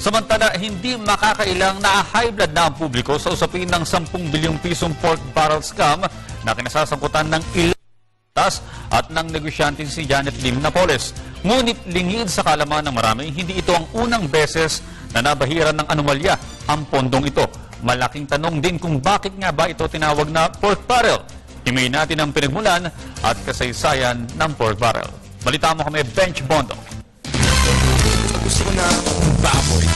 Samantala, hindi makakailang na-high blood na ang publiko sa usapin ng 10 bilyong pisong pork barrel scam na kinasasangkutan ng ilang at ng negosyante si Janet Lim Napoles. Ngunit lingid sa kalaman ng marami, hindi ito ang unang beses na nabahiran ng anomalya ang pondong ito. Malaking tanong din kung bakit nga ba ito tinawag na pork barrel. Himayin natin ang pinagmulan at kasaysayan ng pork barrel. Balita mo kami, Bench Bondo. Gusto ko na baboy.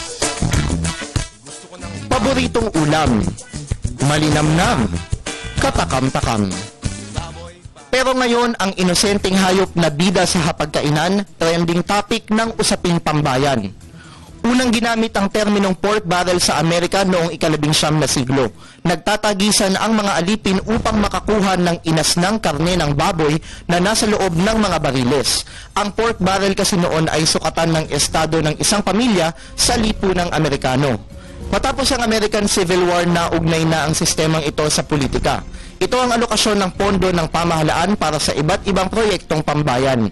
Paboritong ulam, malinamnam, katakam-takam. Pero ngayon, ang inosenteng hayop na bida sa hapagkainan, trending topic ng usaping pambayan. Unang ginamit ang terminong pork barrel sa Amerika noong ika-19 na siglo. Nagtatagisan ang mga alipin upang makakuha ng inasnang karne ng baboy na nasa loob ng mga bariles. Ang pork barrel kasi noon ay sukatan ng estado ng isang pamilya sa lipunang Amerikano. Matapos ang American Civil War, naugnay na ang sistemang ito sa politika. Ito ang alokasyon ng pondo ng pamahalaan para sa iba't ibang proyektong pambayan.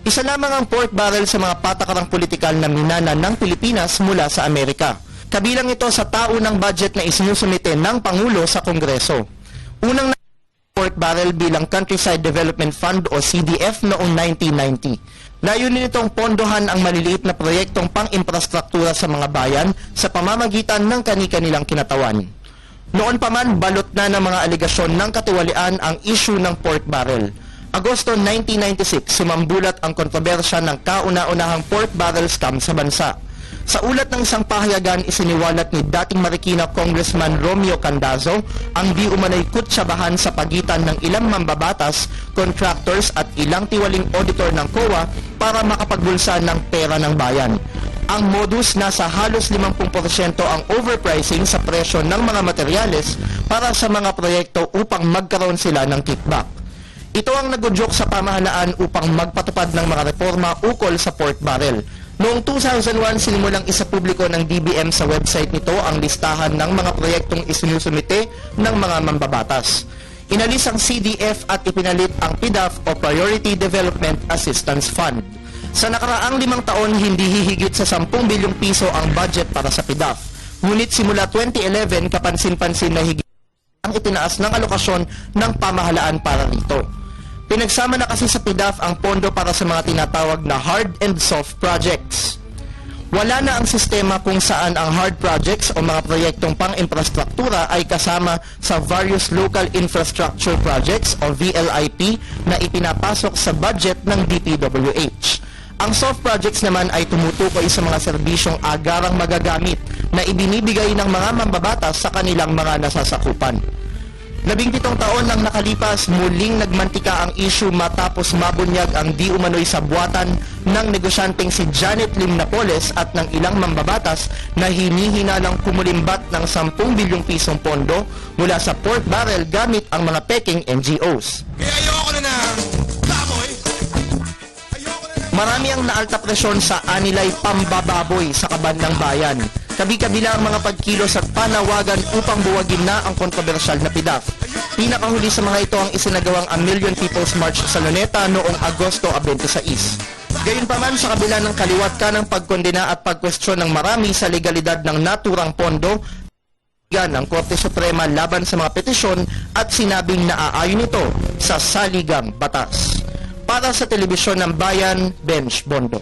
Isa lamang ang pork barrel sa mga patakarang politikal na minana ng Pilipinas mula sa Amerika. Kabilang ito sa taunang budget na isinusumite ng Pangulo sa Kongreso. Unang pork barrel bilang Countryside Development Fund o CDF noong 1990. Layunin nitong pondohan ang maliliit na proyektong pang-infrastruktura sa mga bayan sa pamamagitan ng kani-kanilang kinatawan. Noon pa man, balot na ng mga aligasyon ng katiwalian ang issue ng pork barrel. Agosto 1996, sumambulat ang kontrobersya ng kauna-unahang pork barrel scam sa bansa. Sa ulat ng isang pahayagan, isiniwalat ni dating Marikina Congressman Romeo Candazzo ang di umano'y kutsabahan sa pagitan ng ilang mambabatas, contractors at ilang tiwaling auditor ng COA para makapagbulsa ng pera ng bayan. Ang modus, nasa halos 50% ang overpricing sa presyo ng mga materyales para sa mga proyekto upang magkaroon sila ng kickback. Ito ang nagudyok sa pamahalaan upang magpatupad ng mga reforma ukol sa pork barrel. Noong 2001, sinimulang isapubliko ng DBM sa website nito ang listahan ng mga proyektong isinusumite ng mga mambabatas. Inalis ang CDF at ipinalit ang PDAF o Priority Development Assistance Fund. Sa nakaraang 5 taon, hindi hihigit sa 10 bilyong piso ang budget para sa PDAF. Ngunit simula 2011, kapansin-pansin na higit ang itinaas ng alokasyon ng pamahalaan para rito. Pinagsama na kasi sa PDAF ang pondo para sa mga tinatawag na hard and soft projects. Wala na ang sistema kung saan ang hard projects o mga proyektong pang-infrastruktura ay kasama sa various local infrastructure projects o VLIP na ipinapasok sa budget ng DPWH. Ang soft projects naman ay tumutukoy sa mga serbisyong agarang magagamit na ibinibigay ng mga mambabatas sa kanilang mga nasasakupan. 17 taon nang nakalipas, muling nagmantika ang issue matapos mabunyag ang di umano'y sabuatan ng negosyanteng si Janet Lim Napoles at ng ilang mambabatas na hinihinalang kumulimbat ng 10 bilyong pisong pondo mula sa pork barrel gamit ang mga peking NGOs. Kaya ayoko na ng baboy. Ayoko na ng... Marami ang naalta presyon sa anilay pambababoy sa kaban ng bayan. Kabi-kabila ang mga pagkilos at panawagan upang buwagin na ang kontrobersyal na PDAF. Pinakahuli sa mga ito ang isinagawang A Million People's March sa Luneta noong Agosto 26. Gayunpaman, sa kabila ng kaliwat ka ng pagkondena at pagkwestiyon ng marami sa legalidad ng naturang pondo, ng Korte Suprema laban sa mga petisyon at sinabing naaayon ito sa saligang batas. Para sa Telebisyon ng Bayan, Bench Bondo.